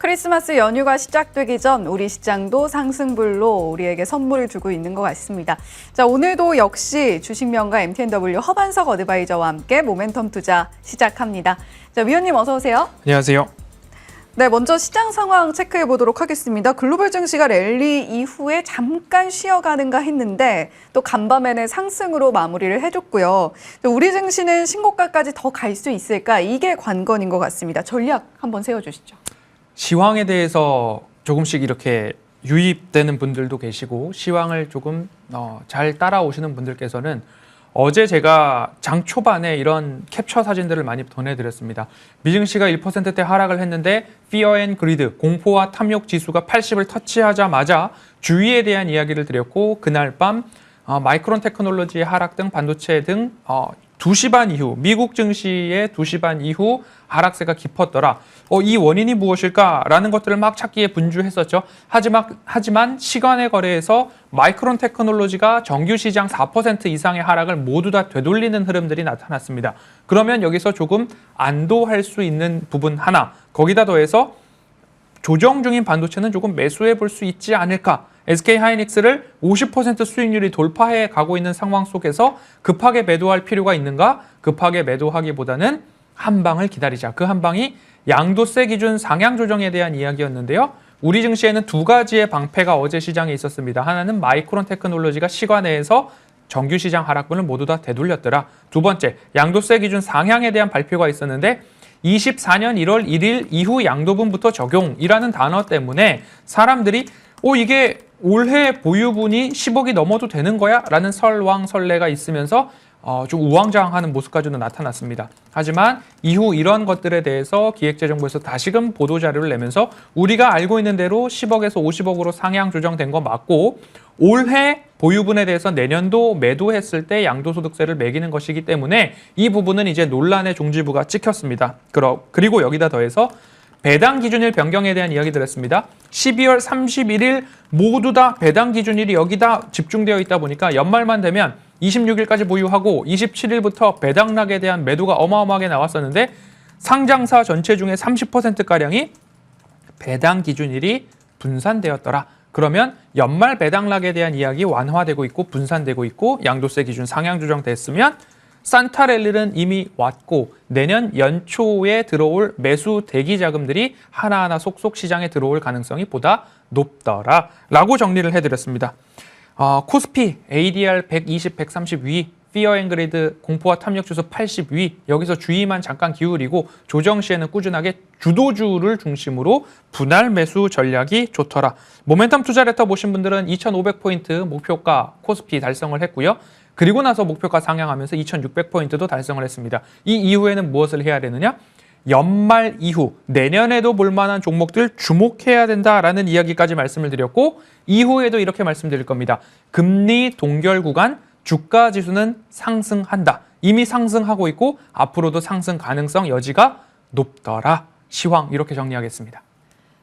크리스마스 연휴가 시작되기 전 우리 시장도 상승불로 우리에게 선물을 주고 있는 것 같습니다. 자, 오늘도 역시 주식명가 MTNW 허반석 어드바이저와 함께 모멘텀 투자 시작합니다. 자, 위원님 어서 오세요. 안녕하세요. 네, 먼저 시장 상황 체크해 보도록 하겠습니다. 글로벌 증시가 랠리 이후에 잠깐 쉬어가는가 했는데 또 간밤에는 상승으로 마무리를 해줬고요. 우리 증시는 신고가까지 더 갈 수 있을까? 이게 관건인 것 같습니다. 전략 한번 세워주시죠. 시황에 대해서 조금씩 이렇게 유입되는 분들도 계시고 시황을 조금 잘 따라오시는 분들께서는 어제 제가 장 초반에 이런 캡처 사진들을 많이 보내드렸습니다. 미증시가 1%대 하락을 했는데 Fear and Greed, 공포와 탐욕 지수가 80을 터치하자마자 주의에 대한 이야기를 드렸고 그날 밤 마이크론 테크놀로지의 하락 등 반도체 등 2시 반 이후 미국 증시의 2시 반 이후 하락세가 깊었더라. 이 원인이 무엇일까라는 것들을 막 찾기에 분주했었죠. 하지만 시간의 거래에서 마이크론 테크놀로지가 정규 시장 4% 이상의 하락을 모두 다 되돌리는 흐름들이 나타났습니다. 그러면 여기서 조금 안도할 수 있는 부분 하나, 거기다 더해서 조정 중인 반도체는 조금 매수해 볼 수 있지 않을까. SK하이닉스를 50% 수익률이 돌파해 가고 있는 상황 속에서 급하게 매도할 필요가 있는가? 급하게 매도하기보다는 한 방을 기다리자. 그 한 방이 양도세 기준 상향 조정에 대한 이야기였는데요. 우리 증시에는 두 가지의 방패가 어제 시장에 있었습니다. 하나는 마이크론 테크놀로지가 시간내에서 정규 시장 하락분을 모두 다 되돌렸더라. 두 번째, 양도세 기준 상향에 대한 발표가 있었는데 24년 1월 1일 이후 양도분부터 적용이라는 단어 때문에 사람들이 이게 올해 보유분이 10억이 넘어도 되는 거야? 라는 설왕설래가 있으면서 좀 우왕좌왕하는 모습까지도 나타났습니다. 하지만 이후 이런 것들에 대해서 기획재정부에서 다시금 보도자료를 내면서 우리가 알고 있는 대로 10억에서 50억으로 상향 조정된 거 맞고 올해 보유분에 대해서 내년도 매도했을 때 양도소득세를 매기는 것이기 때문에 이 부분은 이제 논란의 종지부가 찍혔습니다. 그리고 여기다 더해서 배당 기준일 변경에 대한 이야기 드렸습니다. 12월 31일 모두 다 배당 기준일이 여기다 집중되어 있다 보니까 연말만 되면 26일까지 보유하고 27일부터 배당락에 대한 매도가 어마어마하게 나왔었는데 상장사 전체 중에 30%가량이 배당 기준일이 분산되었더라. 그러면 연말 배당락에 대한 이야기 완화되고 있고 분산되고 있고 양도세 기준 상향 조정됐으면 산타랠리는 이미 왔고 내년 연초에 들어올 매수 대기 자금들이 하나하나 속속 시장에 들어올 가능성이 보다 높더라 라고 정리를 해드렸습니다. 코스피 ADR 120, 130 위, Fear and Greed 공포와 탐욕 지수 80 위, 여기서 주의만 잠깐 기울이고 조정 시에는 꾸준하게 주도주를 중심으로 분할 매수 전략이 좋더라. 모멘텀 투자 레터 보신 분들은 2,500포인트 목표가 코스피 달성을 했고요. 그리고 나서 목표가 상향하면서 2,600포인트도 달성을 했습니다. 이 이후에는 무엇을 해야 되느냐? 연말 이후 내년에도 볼만한 종목들 주목해야 된다라는 이야기까지 말씀을 드렸고 이후에도 이렇게 말씀드릴 겁니다. 금리 동결 구간 주가 지수는 상승한다. 이미 상승하고 있고 앞으로도 상승 가능성 여지가 높더라. 시황 이렇게 정리하겠습니다.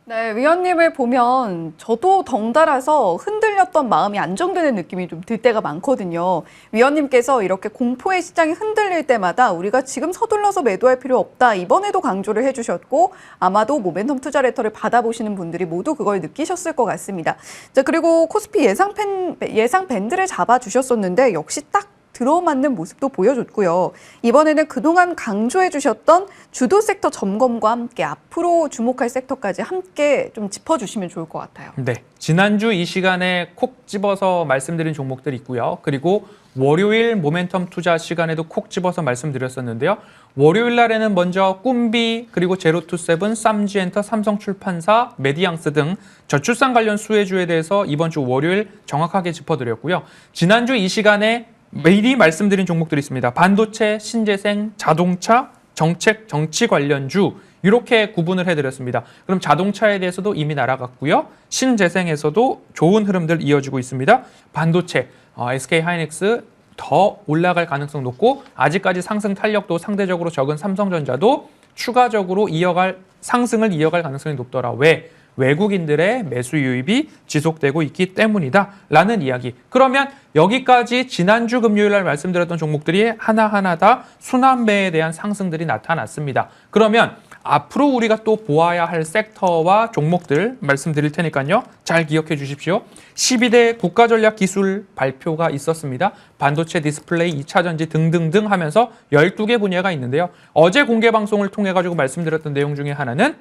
네, 위원님을 보면 저도 덩달아서 흔들렸던 마음이 안정되는 느낌이 좀 들 때가 많거든요. 위원님께서 이렇게 공포의 시장이 흔들릴 때마다 우리가 지금 서둘러서 매도할 필요 없다. 이번에도 강조를 해주셨고 아마도 모멘텀 투자 레터를 받아보시는 분들이 모두 그걸 느끼셨을 것 같습니다. 자, 그리고 코스피 예상 밴드를 잡아주셨었는데 역시 딱 들어맞는 모습도 보여줬고요. 이번에는 그동안 강조해 주셨던 주도 섹터 점검과 함께 앞으로 주목할 섹터까지 함께 좀 짚어주시면 좋을 것 같아요. 네, 지난주 이 시간에 콕 집어서 말씀드린 종목들이 있고요. 그리고 월요일 모멘텀 투자 시간에도 콕 집어서 말씀드렸었는데요. 월요일 날에는 먼저 꿈비, 그리고 제로투세븐, 쌈지엔터, 삼성출판사, 메디앙스 등 저출산 관련 수혜주에 대해서 이번 주 월요일 정확하게 짚어드렸고요. 지난주 이 시간에 미리 말씀드린 종목들이 있습니다. 반도체, 신재생, 자동차, 정책, 정치 관련주 이렇게 구분을 해드렸습니다. 그럼 자동차에 대해서도 이미 날아갔고요. 신재생에서도 좋은 흐름들 이어지고 있습니다. 반도체, SK하이닉스 더 올라갈 가능성 높고 아직까지 상승 탄력도 상대적으로 적은 삼성전자도 추가적으로 상승을 이어갈 가능성이 높더라. 왜? 외국인들의 매수 유입이 지속되고 있기 때문이다 라는 이야기. 그러면 여기까지 지난주 금요일 날 말씀드렸던 종목들이 하나하나 다 순환매에 대한 상승들이 나타났습니다. 그러면 앞으로 우리가 또 보아야 할 섹터와 종목들 말씀드릴 테니까요. 잘 기억해 주십시오. 12대 국가전략기술 발표가 있었습니다. 반도체, 디스플레이, 2차 전지 등등등 하면서 12개 분야가 있는데요. 어제 공개 방송을 통해 가지고 말씀드렸던 내용 중에 하나는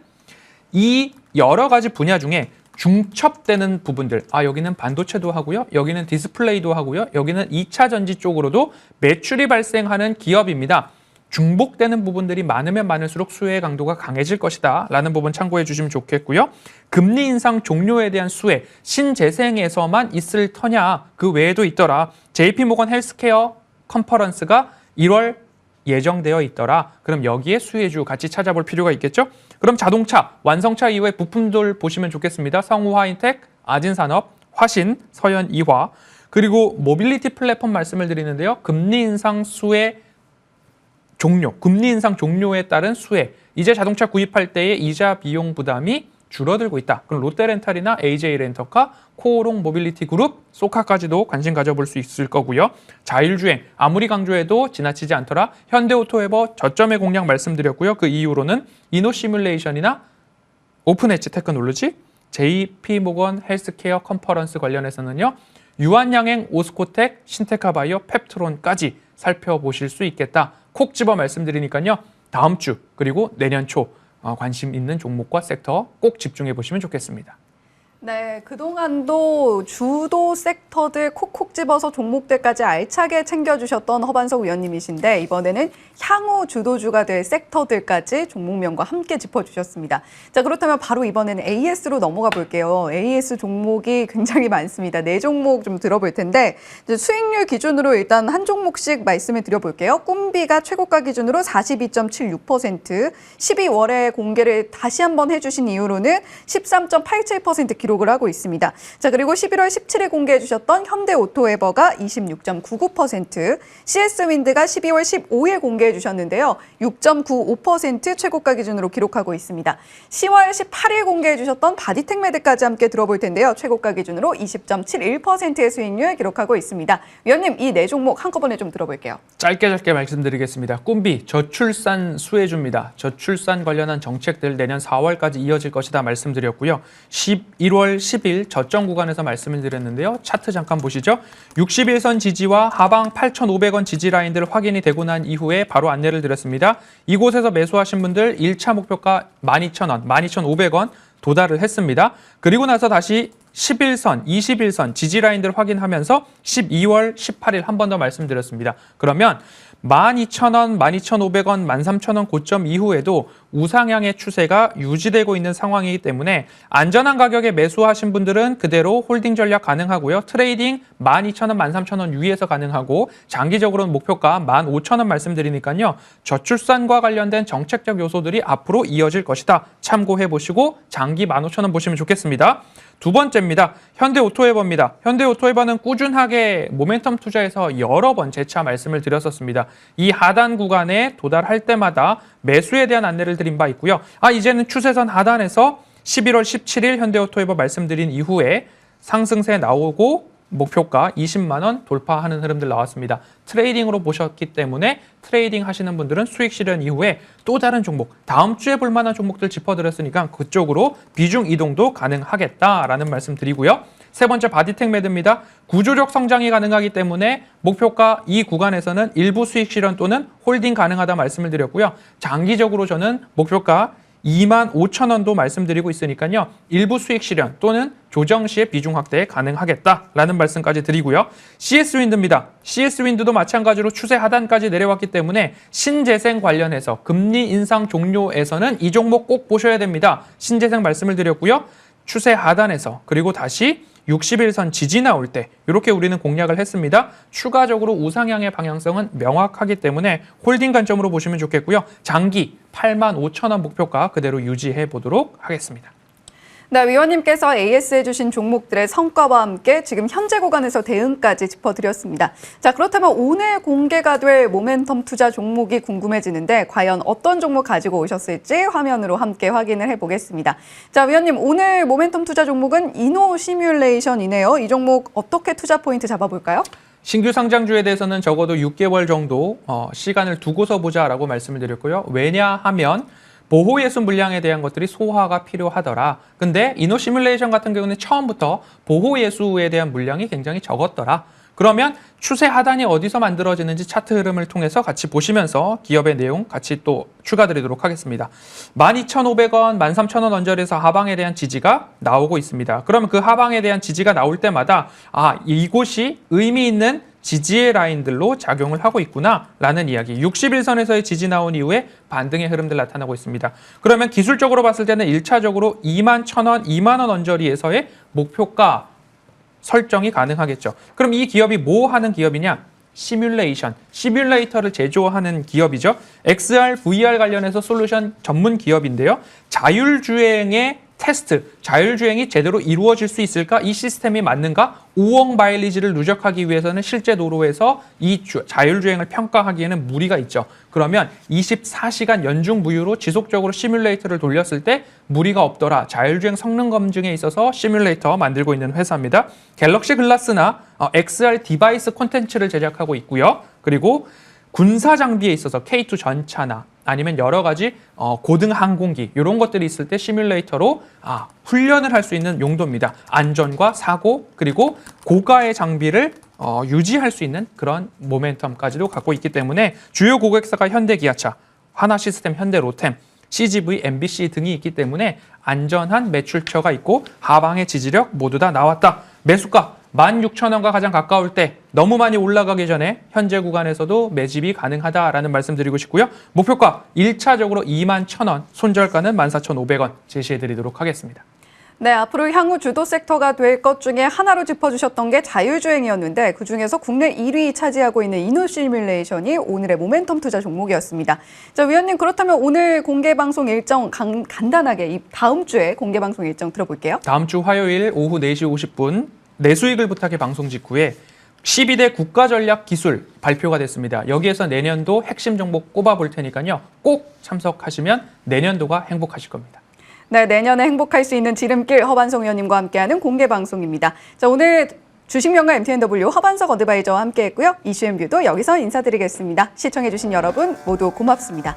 이 여러 가지 분야 중에 중첩되는 부분들, 여기는 반도체도 하고요, 여기는 디스플레이도 하고요, 여기는 2차 전지 쪽으로도 매출이 발생하는 기업입니다. 중복되는 부분들이 많으면 많을수록 수혜의 강도가 강해질 것이다 라는 부분 참고해 주시면 좋겠고요. 금리 인상 종료에 대한 수혜, 신재생에서만 있을 터냐, 그 외에도 있더라. JP모건 헬스케어 컨퍼런스가 1월 예정되어 있더라. 그럼 여기에 수혜주 같이 찾아볼 필요가 있겠죠? 그럼 자동차, 완성차 이후에 부품들 보시면 좋겠습니다. 성우하이텍, 아진산업, 화신, 서현이화, 그리고 모빌리티 플랫폼 말씀을 드리는데요. 금리 인상 수혜 종료, 금리 인상 종료에 따른 수혜. 이제 자동차 구입할 때의 이자 비용 부담이 줄어들고 있다. 그럼 롯데렌탈이나 AJ렌터카, 코오롱 모빌리티 그룹, 소카까지도 관심 가져볼 수 있을 거고요. 자율주행, 아무리 강조해도 지나치지 않더라. 현대오토웨버 저점의 공략 말씀드렸고요. 그 이후로는 이노시뮬레이션이나 오픈엣지 테크놀로지, JP모건 헬스케어 컨퍼런스 관련해서는요. 유한양행, 오스코텍, 신테카바이오, 펩트론까지 살펴보실 수 있겠다. 콕 집어 말씀드리니까요. 다음 주 그리고 내년 초 관심 있는 종목과 섹터 꼭 집중해 보시면 좋겠습니다. 네, 그동안도 주도 섹터들 콕콕 집어서 종목들까지 알차게 챙겨주셨던 허반석 위원님이신데 이번에는 향후 주도주가 될 섹터들까지 종목명과 함께 짚어주셨습니다. 자, 그렇다면 바로 이번에는 AS로 넘어가 볼게요. AS 종목이 굉장히 많습니다. 4종목 좀 들어볼 텐데 이제 수익률 기준으로 일단 한 종목씩 말씀을 드려볼게요. 꿈비가 최고가 기준으로 42.76%, 12월에 공개를 다시 한번 해주신 이후로는 13.87% 기록을 하고 있습니다. 자, 그리고 11월 17일 공개해 주셨던 현대오토에버가 26.99%, CS윈드가 12월 15일 공개해 주셨는데요. 6.95% 최고가 기준으로 기록하고 있습니다. 10월 18일 공개해 주셨던 바디텍메드까지 함께 들어볼 텐데요. 최고가 기준으로 20.71%의 수익률 기록하고 있습니다. 위원님, 이 4종목 한꺼번에 좀 들어볼게요. 짧게 말씀드리겠습니다. 꿈비, 저출산 수혜주입니다. 저출산 관련한 정책들 내년 4월까지 이어질 것이다 말씀드렸고요. 11월 10일 저점 구간에서 말씀을 드렸는데요. 차트 잠깐 보시죠. 60일선 지지와 하방 8,500원 지지 라인들 확인이 되고 난 이후에 바로 안내를 드렸습니다. 이곳에서 매수하신 분들 1차 목표가 12,000원, 12,500원 도달을 했습니다. 그리고 나서 다시 10일선, 20일선 지지 라인들 확인하면서 12월 18일 한 번 더 말씀드렸습니다. 그러면 12,000원, 12,500원, 13,000원 고점 이후에도 우상향의 추세가 유지되고 있는 상황이기 때문에 안전한 가격에 매수하신 분들은 그대로 홀딩 전략 가능하고요. 트레이딩 12,000원, 13,000원 위에서 가능하고 장기적으로는 목표가 15,000원 말씀드리니까요. 저출산과 관련된 정책적 요소들이 앞으로 이어질 것이다. 참고해 보시고 장기 15,000원 보시면 좋겠습니다. 두 번째입니다. 현대오토웨버입니다. 현대오토웨버는 꾸준하게 모멘텀 투자에서 여러 번 재차 말씀을 드렸었습니다. 이 하단 구간에 도달할 때마다 매수에 대한 안내를 드린 바 있고요. 이제는 추세선 하단에서 11월 17일 현대오토웨버 말씀드린 이후에 상승세 나오고 목표가 20만 원 돌파하는 흐름들 나왔습니다. 트레이딩으로 보셨기 때문에 트레이딩 하시는 분들은 수익 실현 이후에 또 다른 종목, 다음 주에 볼 만한 종목들 짚어드렸으니까 그쪽으로 비중 이동도 가능하겠다라는 말씀 드리고요. 세 번째 바디텍메드입니다. 구조적 성장이 가능하기 때문에 목표가 이 구간에서는 일부 수익 실현 또는 홀딩 가능하다 말씀을 드렸고요. 장기적으로 저는 목표가 25,000원도 말씀드리고 있으니까요. 일부 수익 실현 또는 조정 시에 비중 확대 가능하겠다라는 말씀까지 드리고요. CS윈드입니다. CS윈드도 마찬가지로 추세 하단까지 내려왔기 때문에 신재생 관련해서 금리 인상 종료에서는 이 종목 꼭 보셔야 됩니다. 신재생 말씀을 드렸고요. 추세 하단에서 그리고 다시 60일선 지지 나올 때 이렇게 우리는 공략을 했습니다. 추가적으로 우상향의 방향성은 명확하기 때문에 홀딩 관점으로 보시면 좋겠고요. 장기 85,000원 목표가 그대로 유지해 보도록 하겠습니다. 네, 위원님께서 AS 해주신 종목들의 성과와 함께 지금 현재 구간에서 대응까지 짚어드렸습니다. 자, 그렇다면 오늘 공개가 될 모멘텀 투자 종목이 궁금해지는데 과연 어떤 종목 가지고 오셨을지 화면으로 함께 확인을 해보겠습니다. 자, 위원님, 오늘 모멘텀 투자 종목은 이노시뮬레이션이네요. 이 종목 어떻게 투자 포인트 잡아볼까요? 신규 상장주에 대해서는 적어도 6개월 정도 시간을 두고서 보자라고 말씀을 드렸고요. 왜냐하면 보호예수 물량에 대한 것들이 소화가 필요하더라. 근데 이노 시뮬레이션 같은 경우는 처음부터 보호예수에 대한 물량이 굉장히 적었더라. 그러면 추세 하단이 어디서 만들어지는지 차트 흐름을 통해서 같이 보시면서 기업의 내용 같이 또 추가드리도록 하겠습니다. 12,500원, 13,000원 언저리에서 하방에 대한 지지가 나오고 있습니다. 그러면 그 하방에 대한 지지가 나올 때마다 이곳이 의미 있는 지지의 라인들로 작용을 하고 있구나라는 이야기. 61선에서의 지지 나온 이후에 반등의 흐름들 나타나고 있습니다. 그러면 기술적으로 봤을 때는 1차적으로 21,000원, 2만 원 언저리에서의 목표가 설정이 가능하겠죠. 그럼 이 기업이 뭐 하는 기업이냐? 시뮬레이터를 제조하는 기업이죠. XR, VR 관련해서 솔루션 전문 기업인데요. 자율주행의 테스트, 자율주행이 제대로 이루어질 수 있을까? 이 시스템이 맞는가? 5억 마일리지를 누적하기 위해서는 실제 도로에서 이 자율주행을 평가하기에는 무리가 있죠. 그러면 24시간 연중 무휴로 지속적으로 시뮬레이터를 돌렸을 때 무리가 없더라. 자율주행 성능 검증에 있어서 시뮬레이터 만들고 있는 회사입니다. 갤럭시 글라스나 XR 디바이스 콘텐츠를 제작하고 있고요. 그리고 군사 장비에 있어서 K2 전차나 아니면 여러 가지 고등 항공기 이런 것들이 있을 때 시뮬레이터로 훈련을 할 수 있는 용도입니다. 안전과 사고 그리고 고가의 장비를 유지할 수 있는 그런 모멘텀까지도 갖고 있기 때문에 주요 고객사가 현대기아차, 하나시스템, 현대로템, CGV, MBC 등이 있기 때문에 안전한 매출처가 있고 하방의 지지력 모두 다 나왔다. 매수가 16,000원과 가장 가까울 때 너무 많이 올라가기 전에 현재 구간에서도 매집이 가능하다라는 말씀 드리고 싶고요. 목표가 1차적으로 21,000원, 손절가는 14,500원 제시해드리도록 하겠습니다. 네, 앞으로 향후 주도 섹터가 될 것 중에 하나로 짚어주셨던 게 자율주행이었는데 그중에서 국내 1위 차지하고 있는 이노 시뮬레이션이 오늘의 모멘텀 투자 종목이었습니다. 자, 위원님 그렇다면 오늘 공개방송 일정 간단하게 다음 주에 공개방송 일정 들어볼게요. 다음 주 화요일 오후 4시 50분 내수익을 부탁해 방송 직후에 12대 국가전략기술 발표가 됐습니다. 여기에서 내년도 핵심 종목 꼽아볼 테니까요. 꼭 참석하시면 내년도가 행복하실 겁니다. 네, 내년에 행복할 수 있는 지름길 허반석 의원님과 함께하는 공개방송입니다. 자, 오늘 주식명가 MTNW 허반석 어드바이저와 함께했고요. 이슈앤뷰도 여기서 인사드리겠습니다. 시청해주신 여러분 모두 고맙습니다.